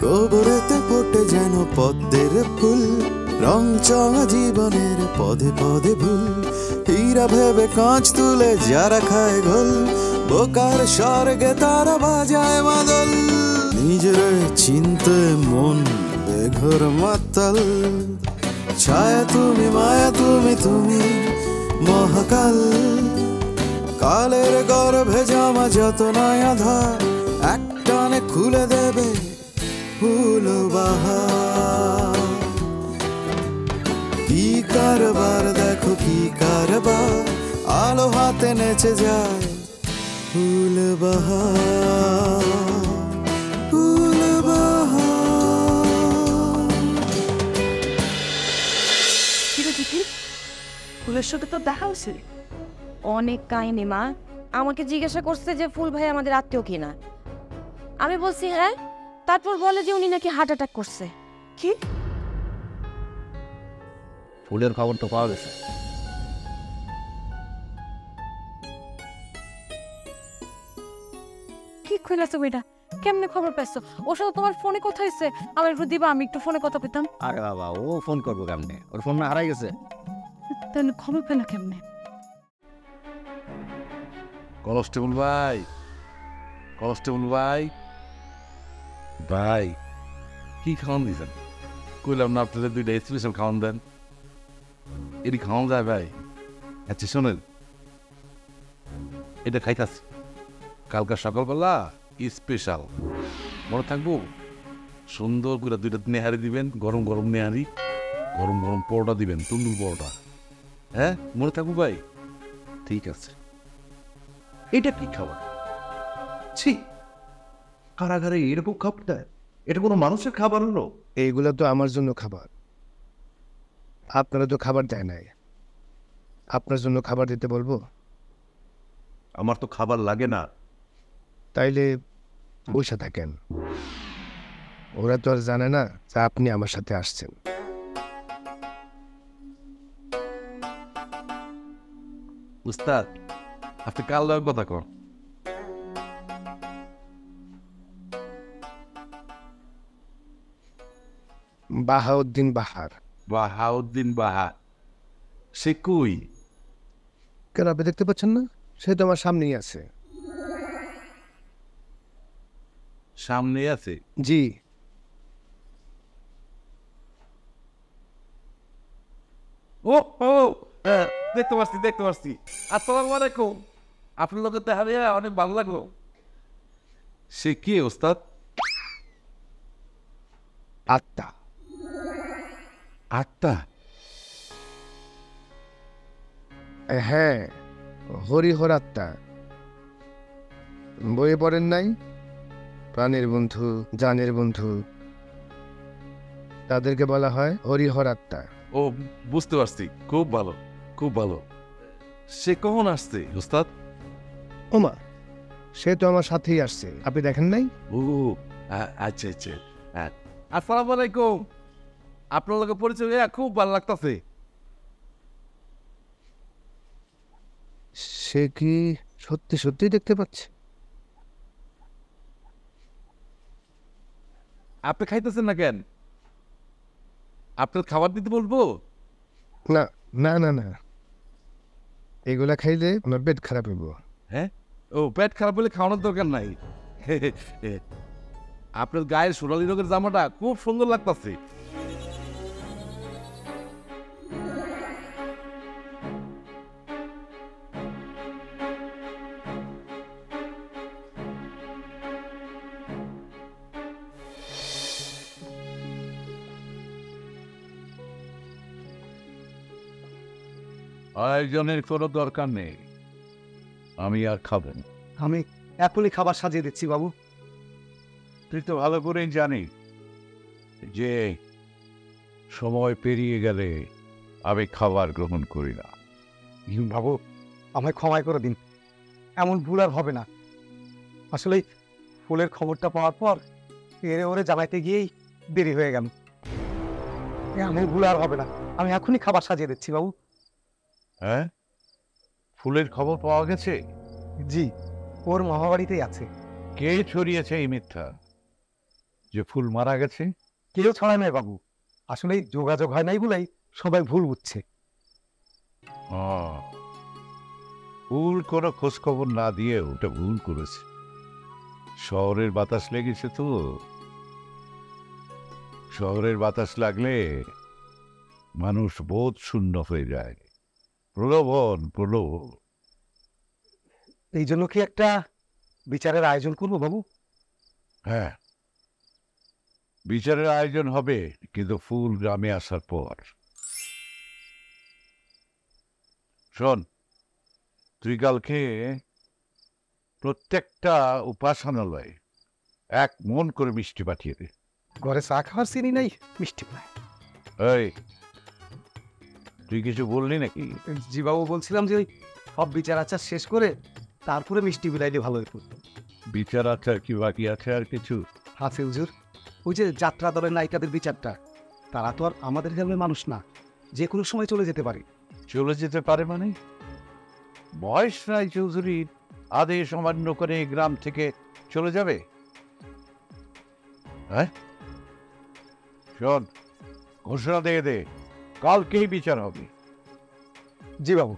গোবরেতে ফোটে যেন পদ্মের ফুল, রং চঙা জীবনের পদে পদে ভুল। হীরা ভেবে কাঁচ তুলে যারা খায় ঘোল, বোকার স্বর্গে তারা বাজায় মাদল। নিজের চিনতে মন বেঘর মাতাল, ছায়া তুমি মায়া তুমি তুমি মহাকাল। কালের গর্ভে জামা যত নয়া ধার, একটানে খুলে দেবে ফুল বাহার। কি কারবার দেখো কি কারবার, আলো হাতে নেচে যায় ফুল বাহার, ফুল বাহার। ফুলের সাথে তো দেখা হয়েছে? অনেক কাহিনী মা। আমাকে জিজ্ঞাসা করছে যে ফুল ভাই আমাদের আত্মীয় কিনা। আমি বলছি হ্যাঁ, তারপর বলে যে উনি নাকি হার্ট অ্যাটাক করছে। কি? ফুলের খবর তো পাওয়া গেছে। কি কইলাছো বেটা? কেমনে খবর পাইছো? ওর সাথে তোমার ফোনে কথা হয়েছে? আমার একটু দিবা, আমি একটু ফোনে কথা পেতাম। আরে বাবা, ও ফোন করবো কেমনে? ওর ফোন না হারাই গেছে। তাহলে খবর পেলা কেমনে? কনস্টেবল ভাই, কনস্টেবল ভাই, ভাই কি খাওয়ান দিয়েছেন? কইলাম না আপনাদের দুইটা স্পেশাল খাওয়ান দেন। এটি খাওয়ান যায় ভাই? আচ্ছা শোনেন, এটা খাইতাছি কালকা সকালবেলা স্পেশাল, মনে থাকবো? সুন্দর করে দুইটা নেহারি দিবেন, গরম গরম নেহারি, গরম গরম পরোটা দিবেন, তন্দুর পরোটা। হ্যাঁ মনে থাকবো ভাই? ঠিক আছে। এটা কি খাবার? ছি, কারাগারে এরকম খাবার দেয়? এটা কোনো মানুষের খাবার হলো? এইগুলো তো আমার জন্য খাবার, আপনারা তো খাবার দেয় নাই। আপনার জন্য খাবার দিতে বলবো? আমার তো খাবার লাগে না। তাইলে বসে থাকেন, ওরা তো আর জানে না যে আপনি আমার সাথে আসছেন। উস্তাদ, আপনি কাল লয়ের কথা কন। বাহাউদ্দিন বাহার। বাহাউদ্দিন বাহার? সে কই? কেন আপনি দেখতে পাচ্ছেন না? সে তো আমার সামনেই আছে। সামনে আছে? জি। ও ও, দেখতে পাচ্ছি দেখতে পাচ্ছি। আসসালামু আলাইকুম। আপনার লোকের দেখা দিয়ে অনেক ভালো লাগলো। সে কে ওস্তাদ? আত্মা। আত্মা? হ্যাঁ, হরিহর আত্মা। বইয়ে পড়েন নাই? প্রাণের বন্ধু, জানের বন্ধু, তাদেরকে বলা হয় হরিহর আত্মা। ও বুঝতে পারছি, খুব ভালো খুব ভালো। সে কখন আসছে ওস্তাদ? ওমা, সে তো আমার সাথেই আসছে, আপনি দেখেন নাই? ও আচ্ছা আচ্ছা। আসসালামু আলাইকুম। আপনার লোকের পরিচয় হইয়া খুব ভালো লাগতেছে। সে কি সত্যি সত্যি দেখতে পাচ্ছে? আপনি খাইতেছেন না কেন? আপনার খাবার দিতে বলবো? না না না না, এগুলা খাইলে আমার পেট খারাপ হইব। হ্যাঁ, ও পেট খারাপ হলে খাওয়ানোর দরকার নাই। আপনার গায়ের সোনালী রঙের জামাটা খুব সুন্দর লাগতেছে। আয়োজনের কোনো দরকার নেই, আমি আর খাবো না। আমি এখনই খাবার সাজিয়ে দিচ্ছি বাবু। তুই তো ভালো করেই জানি যে সময় পেরিয়ে গেলে আমি খাবার গ্রহণ করি না। বাবু, আমায় ক্ষমাই করে দিন, এমন ভুল আর হবে না। আসলে ফুলের খবরটা পাওয়ার পর এরে ওরে জানাইতে গিয়েই দেরি হয়ে গেল। এমন ভুল আর হবে না, আমি এখনই খাবার সাজিয়ে দিচ্ছি বাবু। হ্যাঁ, ফুলের খবর পাওয়া গেছে? জি, ওর মামাবাড়িতেই আছে। কে ছড়িয়েছে এই মিথ্যা? যে ফুল মারা গেছে? কেউ ছড়ায় নাই বাবু, আসলে এই যোগাযোগ হয় নাই বলেই সবাই ভুল বুঝছে। ফুল কোনো খোঁজ খবর না দিয়ে ওটা ভুল করেছে। শহরের বাতাস লেগেছে তো। শহরের বাতাস লাগলে মানুষ বোধ শূন্য হয়ে যায়, প্রলোভন প্রলোভন। এই জন্য কি একটা বিচারের আয়োজন করবো বাবু? হ্যাঁ, বিচারের আয়োজন হবে, কিন্তু ফুল গ্রামে আসার পর। শোন, তুই কালকে প্রত্যেকটা উপাসনালয়ে 1 মন করে মিষ্টি পাঠিয়ে দে। ঘরে চা খাওয়ার চিনি নাই, মিষ্টি পায়। এই, তুই কিছু বললি নাকি? জি বাবু, বলছিলাম যে ওই সব বিচার আচার শেষ করে তারপরে মিষ্টি বিলাইলে ভালো হতো। বিচার আচার কি বাকি আছে আর কিছু? আছে হুজুর, ওই যে যাত্রা দলের নায়িকাদের বিচারটা, তারা তো আর আমাদের গ্রামের মানুষ না, যে কোনো সময় চলে যেতে পারে। চলে যেতে পারে মানে? বয়স রায় চৌধুরীর আদেশ অমান্য করে গ্রাম থেকে চলে যাবে? হ্যাঁ, শোন, ঘোষণা দিয়ে দে, কালকেই বিচার হবে। জি বাবু।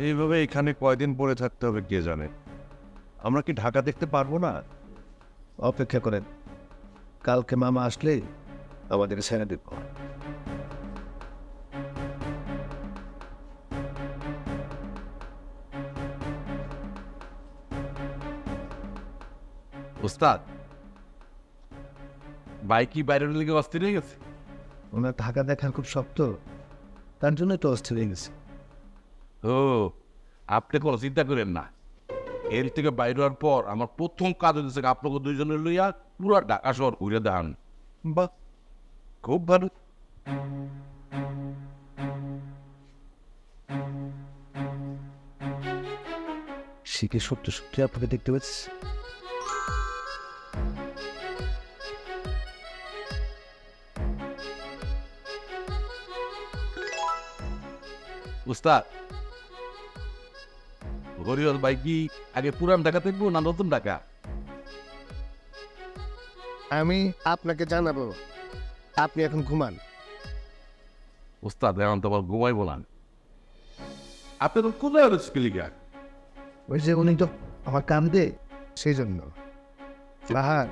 এইভাবে এখানে কয়দিন পরে থাকতে হবে কে জানে। আমরা কি ঢাকা দেখতে পারবো না? অপেক্ষা করেন, কালকে মামা আসলে আমাদের ছেড়ে দেব। ওস্তাদ, ভাই কি বাইরের লিগে অস্থির হয়ে গেছে? ওনার ঢাকা দেখার খুব শক্ত, তার জন্যই তো অস্থির হয়ে গেছে। ও, আপনি কোনো চিন্তা করেন না, এর থেকে বাইরে হওয়ার পর আমার প্রথম কাজ হচ্ছে আপনাকে 2 জনের লইয়া পুরা ঢাকা শহর ঘুরে দেখান। বাহ, খুব ভালো। সে কি সত্যি সত্যি আপনাকে দেখতে পাচ্ছি? উস্তাদ, হরিহর ভাই কি আগে পুরান ঢাকা থাকবো না নতুন ঢাকা? আমি আপনাকে জানাবো, আপনি এখন ঘুমান। উস্তাদ, এখন তো আবার ঘুমাই বলান। আপনি তো কোথায় হচ্ছে লিগা? ওই যে উনি তো আমার কাম দে, সেই জন্য। বাহার,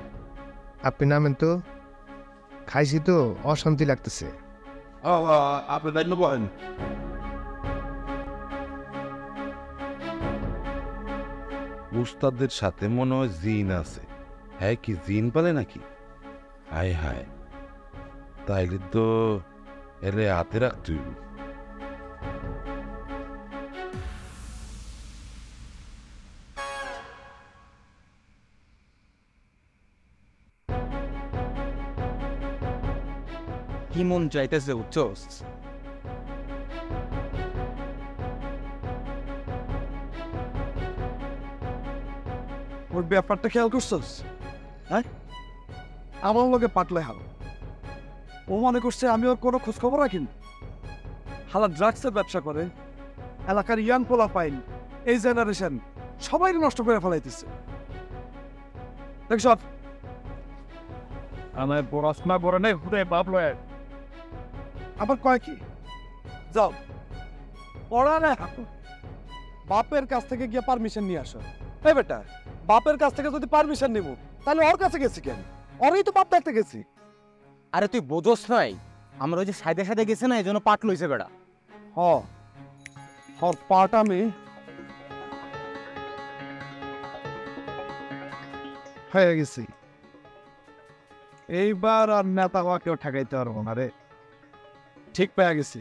আপনি নামেন তো, খাইছি তো অশান্তি লাগতেছে। আপনি দায়িত্ব বলেন। উস্তাদের সাথে মনে হয় জিন আছে। হ্যাঁ, কি জিন পালে নাকি? হায় হায়, তাইলে তো এলে হাতে রাখতে হইব। কি মন চাইতেছে উচ্চস? ওর ব্যাপারটা খেয়াল করছস? হ্যাঁ, আমার লোকে পাটলে হাল। ও মনে করছে আমি ওর কোনো খোঁজ খবর রাখি না। হালা ড্রাগসের ব্যবসা করে, এলাকার ইয়াং পোলা পাইন, এই জেনারেশন সবাই নষ্ট করে ফেলাইতেছে। দেখছ, আমার পড়াশোনা করে নেই, হুদে বাপ লয়। আবার কয় কি, যাও পড়া না, বাপের কাছ থেকে গিয়ে পারমিশন নিয়ে আসো। এই বেটা, বাপের কাছ থেকে যদি পারমিশন নিব, তাহলে ওর কাছে গেছি কেন? ওরই তো বাপ দেখতে গেছি। আরে তুই বোঝস নাই, আমরা ওই যে সাইডে সাইডে গেছে না, এই জন্য পাট লইছে বেড়া। ওর পাট আমি হয়ে গেছি। এইবার আর নেতা হওয়া কেউ ঠেকাইতে পারবো না রে। ঠিক পেয়ে গেছি।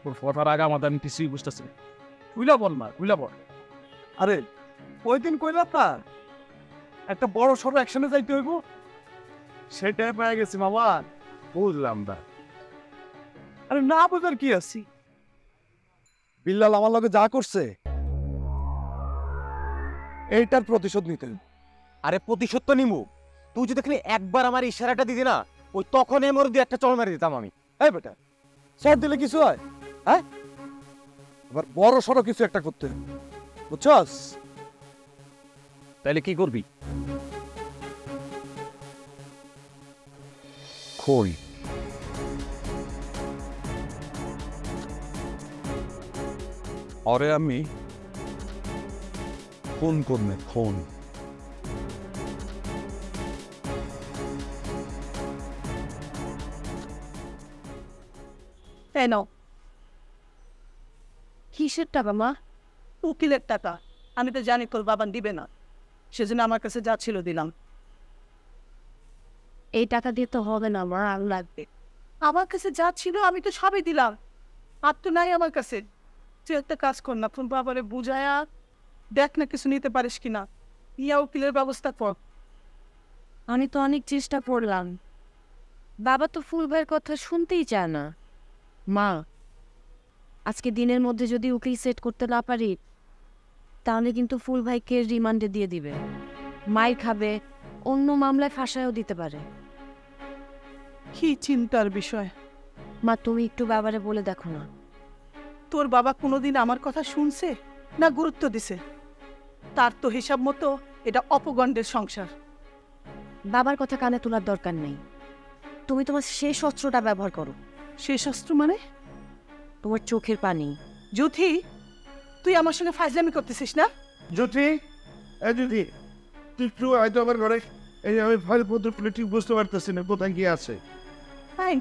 ওর ফটার আগে আমাদের আমি কিছুই বুঝতেছি। উইলা বল না, উইলা বল। আরে ওই দিন কইলা তা একটা বড় সড়ো অ্যাকশনে যাইতে হইব, সেটাই পেয়ে গেছি মামা। বুঝলাম না। আরে না বুঝার কি আছি, বিল্লাল আমার লগে যা করছে এইটার প্রতিশোধ নিতে। আরে প্রতিশোধ তো নিমু, তুই যদি খালি একবার আমার ইশারাটা দিদি না, ওই তখনই আমি ওর দিয়ে একটা চল মারি দিতাম আমি। এই বেটা শর্ট দিলে কিছু হয়? হ্যাঁ, আবার বড় সড়ো কিছু একটা করতে হবে, বুঝছস? তাইলে কি করবি? খই অরে আমি ফোন করবে, ফোন। এই নাও। কিসের টাকা মা? উকিলের টাকা। আমি তো জানি তোর বাবা দিবে না, সেজন্য আমার কাছে যা ছিল দিলাম। এই টাকা দিয়ে তো হবে না মা, আর লাগবে। আমার কাছে যা ছিল আমি তো সবই দিলাম, আর তো নাই আমার কাছে। তুই একটা কাজ কর না, তোর বাবারে বুঝায়া দেখ না কিছু নিতে পারিস কিনা, ইয়া উকিলের ব্যবস্থা কর। আমি তো অনেক চেষ্টা করলাম, বাবা তো ফুল ভাইয়ের কথা শুনতেই চায় না। মা, আজকে দিনের মধ্যে যদি উকিল সেট করতে না পারি তাহলে কিন্তু ফুল ভাইকে রিমান্ডে দিয়ে দিবে, মাইর খাবে, অন্য মামলায় ফাঁসায়ও দিতে পারে। কি চিন্তার বিষয়। মা, তুমি একটু বাবারে বলে দেখো না। তোর বাবা কোনোদিন আমার কথা শুনছে না গুরুত্ব দিছে? তার তো হিসাব মতো এটা অপগণ্ডের সংসার। বাবার কথা কানে তোলার দরকার নেই, তুমি তোমার শেষ অস্ত্রটা ব্যবহার করো। শেষ অস্ত্র মানে? তোমার চোখের পানি। জ্যোতি, তুই আমার সঙ্গে ফাজলামি করতেছিস না? জ্যোতি, জ্যোতি তুই একটু হয়তো আমার ঘরে, এই আমি ফাইলপত্র খুলে ঠিক বুঝতে পারতেছি না কোথায় কি আছে। তাই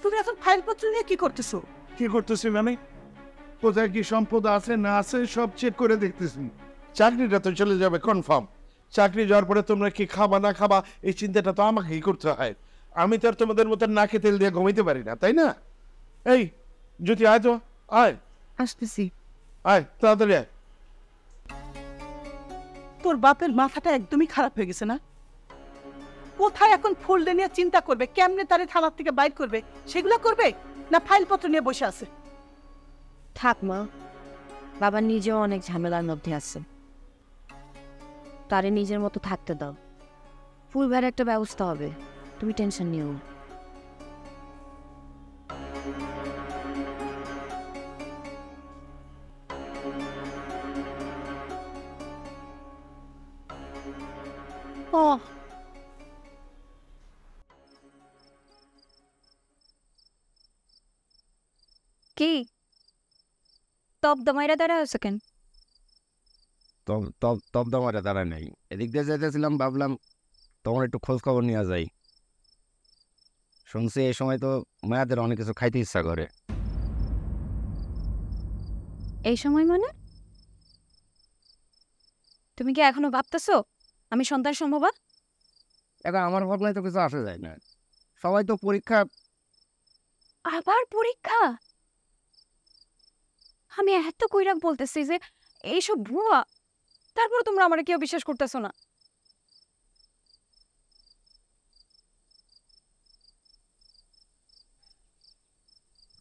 তুমি এখন ফাইলপত্র নিয়ে কি করতেছো? কি করতেছি মানে? কোথায় কি সম্পদ আছে না আছে সব চেক করে দেখতেছি। চাকরিটা তো চলে যাবে কনফার্ম। চাকরি যাওয়ার পরে তোমরা কি খাবা না খাবা এই চিন্তাটা তো আমাকেই করতে হয়। আমি তো আর তোমাদের মতো নাকে তেল দিয়ে ঘুমাইতে পারি না, তাই না? এই জ্যোতি, আয় তো, আয়। আসতেছি। আয় তাড়াতাড়ি আয়। তোর বাপের মাথাটা একদমই খারাপ হয়ে গেছে না? কোথায় এখন ফুলডে নিয়ে চিন্তা করবে, কেমনে তারে থানার থেকে বাইর করবে সেগুলো করবে, না ফাইলপত্র নিয়ে বসে আছে? থাক মা, বাবা নিজেও অনেক ঝামেলার মধ্যে আছে, তারে নিজের মতো থাকতে দাও। ফুল ভাইয়ের একটা ব্যবস্থা হবে, তুমি টেনশন নিও না। ও কি তব দমাইরা দাঁড়া আছে কেন? তব আমার দাঁড়ায় নাই, এদিক দিয়ে যেতেছিলাম, ভাবলাম তোমার একটু খোঁজ খবর নেওয়া যায়। শুনছি এই সময় তো মায়াদের অনেক কিছু খাইতে ইচ্ছা করে। এই সময় মানে? তুমি কি এখনো ভাবতেছো আমি সন্তান সম্ভবা? এখন আমার ভাবনায় তো কিছু আসে যায় না, সবাই তো পরীক্ষা। আবার পরীক্ষা? আমি এত কইরা বলতেছি যে এইসব ভুয়া, তারপর তোমরা আমার কেউ বিশ্বাস করতেছো না।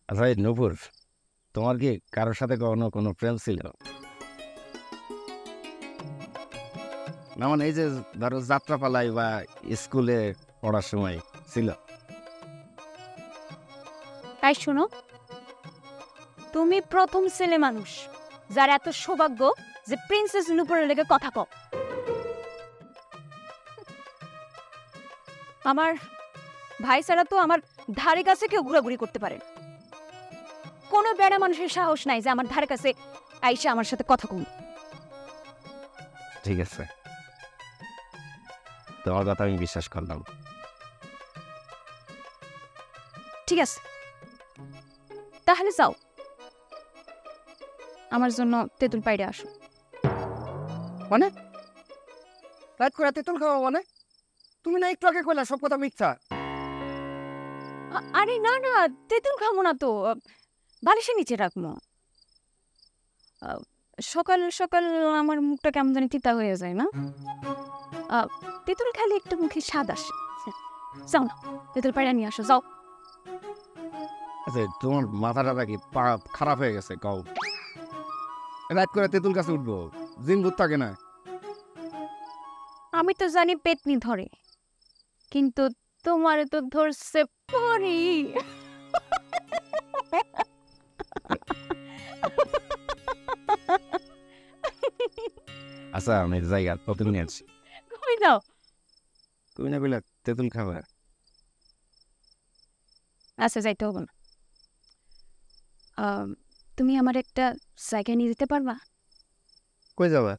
আচ্ছা এই নূপুর, তোমার কি কারোর সাথে কখনো কোনো প্রেম ছিল? না মানে এই যে ধরো যাত্রাপালায় বা স্কুলে পড়ার সময় ছিল? তাই শোনো, তুমি প্রথম ছেলে মানুষ যার এত সৌভাগ্য যে প্রিন্সেস নূপুরের লেগে কথা কও। আমার ভাই ছাড়া তো আমার ধারে কাছে কেউ ঘোরাঘুরি করতে পারে না। কোনো বেড়া মানুষের সাহস নাই যে আমার ধারে কাছে আইসা আমার সাথে কথা কম। ঠিক আছে, তোমার কথা আমি বিশ্বাস করলাম। ঠিক আছে, তাহলে যাও, আমার জন্য তেঁতুল পাইড়ে আসো। মানে রাত করে তেঁতুল খাওয়া মানে? তুমি না একটু আগে কইলা সব কথা মিথ্যা। আরে না না, তেঁতুল খাবো না তো, বালিশের নিচে রাখবো। সকাল সকাল আমার মুখটা কেমন জানি তিতা হয়ে যায় না? তেঁতুল খালি একটু মুখে স্বাদ আসে। যাও না, তেঁতুল পাইড়া নিয়ে আসো, যাও। আচ্ছা তোমার মাথাটা নাকি খারাপ হয়ে গেছে? কও রাত করে তেঁতুল গাছে উঠবো, জিন ভূত থাকে না? আমি তো জানি পেতনি ধরে, কিন্তু তোমার তো ধরছে পরি। আচ্ছা আমি জায়গা তেঁতুল নিয়ে আসছি। কই দাও? তুমি না বললে তেঁতুল খাবে। আচ্ছা যাইতে হবে না। তুমি আমার একটা জায়গায় নিয়ে যেতে পারবা? কই যাবা?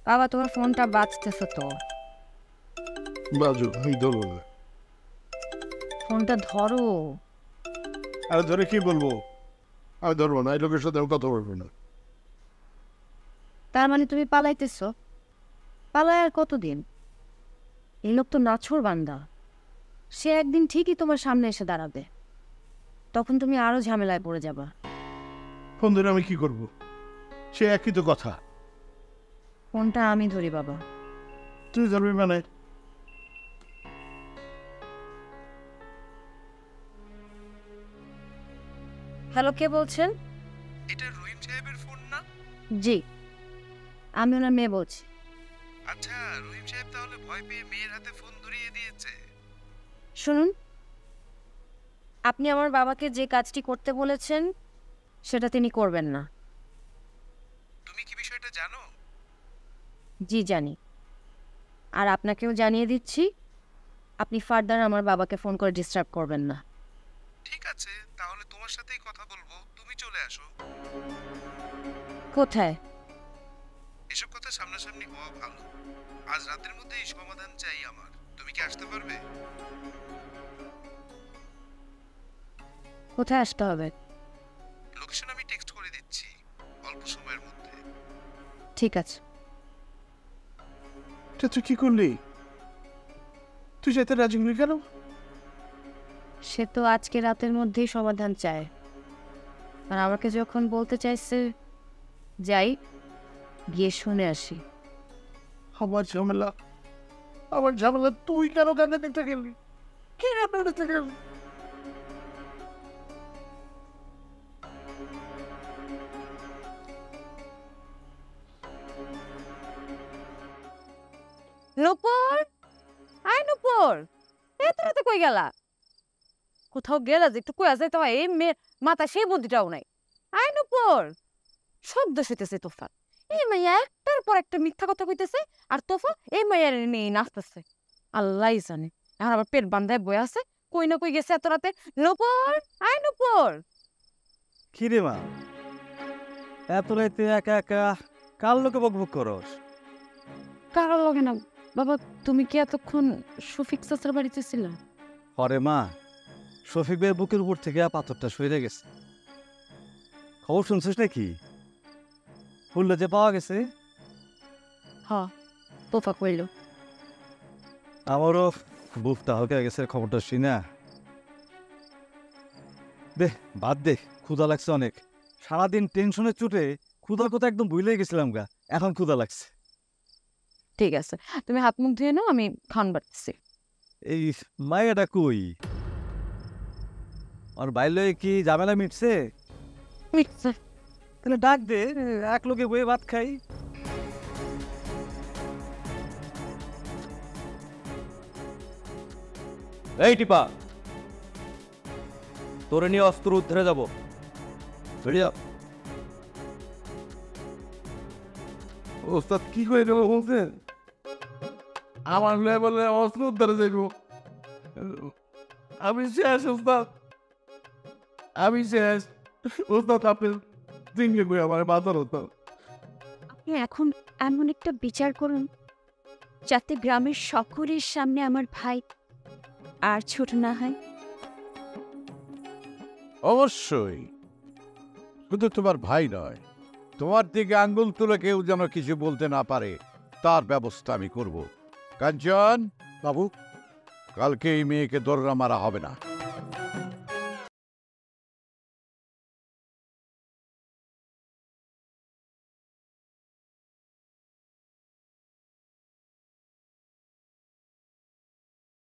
বাবা তোমার ফোনটা বাজতেছে তো, বাজু, আমি ধরবো না। ফোনটা ধরো। আর ধরে কি বলবো? আমি ধরবো না, এই লোকের সাথে আমি কথা বলবো না। তার মানে তুমি পালাইতেছো? পালায় আর কতদিন? এই লোক তো নাছোড় বান্দা, সে একদিন ঠিকই তোমার সামনে এসে দাঁড়াবে, তখন তুমি আরো ঝামেলায় পড়ে যাবা। ফোন ধরে আমি কি করবো? সে একই তো কথা। ফোনটা আমি ধরি বাবা। তুই ধরবি মানে? হ্যালো, কে বলছেন? এটা রহিম সাহেবের ফোন না? জি, আমি ওনার মেয়ে বলছি। আচ্ছা, রহিম সাহেব তাহলে ভয় পেয়ে মেয়ের হাতে ফোন ধরিয়ে দিয়েছে। শুনুন, আপনি আমার বাবাকে যে কাজটি করতে বলেছেন সেটা তিনি করবেন না। তুমি কি বিষয়টা জানো? জি জানি, আর আপনাকেও জানিয়ে দিচ্ছি, আপনি ফার্দার আমার বাবাকে ফোন করে ডিস্টার্ব করবেন না। ঠিক আছে, তাহলে তোমার সাথেই কথা বলবো, তুমি চলে আসো। কোথায়? এসব কথা সামনাসামনি হওয়া ভালো। আজ রাতের মধ্যেই সমাধান চাই আমার। তুমি কি আসতে পারবে? কোথায় আসতে হবে? লোকেশন আমি টেক্সট করে দিচ্ছি অল্প সময়ের মধ্যে। ঠিক আছে। তুই কি করলি? তুই যেতে রাজি হলি কেন? সে তো আজকে রাতের মধ্যেই সমাধান চায়, আর আমাকে যখন বলতে চাইছে যাই গিয়ে শুনে আসি। আমার ঝামেলা তুই কেন কাঁদে দেখতে গেলি? কি কাঁদে দেখতে গেলি? নূপুর, আয় নূপুর, এত রাতে কই গেলা? কোথাও গেলা যে একটু কয়া যায়, তোমার এই মেয়ের মাথা সেই বুদ্ধিটাও নাই। আয় নূপুর, শব্দ শুইতেছে তোফা। এই মাইয়া একটার পর একটা মিথ্যা কথা কইতেছে, আর তোফা এই মাইয়ার নিয়ে নাচতেছে। আল্লাহ জানে, এখন আবার পেট বান্ধায় বয়ে আছে, কই না কই গেছে এত রাতে। নূপুর, আয় নূপুর। কি রে মা, এত রাতে একা একা কার লোকে বকবক করস? কারো লগে না বাবা, তুমি কি এতক্ষণ শফিক চাচার বাড়িতে ছিল? পরে মা, শফিক ভাইয়ের বুকের উপর থেকে পাথরটা সরে গেছে। খবর শুনছিস নাকি? ফুলটা যে পাওয়া গেছে। হ্যাঁ, তোফা কইল। আমারও বুকটা হকে গেছে খবরটা শুনা। দে বাদ দে, ক্ষুধা লাগছে অনেক। সারাদিন টেনশনে চুটে ক্ষুধার কথা একদম ভুলেই গেছিলাম গা, এখন ক্ষুধা লাগছে। ঠিক আছে, তুমি হাত মুখ ধুয়ে নাও, আমি খান বাড়তেছি। এই মায়াটা কই? আর বাইরে কি ঝামেলা মিটছে? মিটছে। তাহলে ডাক দে, এক লোকে বয়ে ভাত খাই। এই টিপা, তোরে নিয়ে অস্ত্র উদ্ধারে যাবো। বেরিয়ে ওস্তাদ কি করে গেল বলছেন? আমার লেভেলে অস্ত্র উদ্ধারে যাইব? আমি শেষ ওস্তাদ, আমি শেষ ওস্তাদ। আপনি দিনকে করে আমার মাথার হতো। আপনি এখন এমন একটা বিচার করুন যাতে গ্রামের সকলের সামনে আমার ভাই আর ছোট না হয়। অবশ্যই, শুধু তোমার ভাই নয়, তোমার দিকে আঙ্গুল তুলে কেউ যেন কিছু বলতে না পারে তার ব্যবস্থা আমি করব। কাঞ্চন বাবু, কালকে এই মেয়েকে দররা মারা হবে না।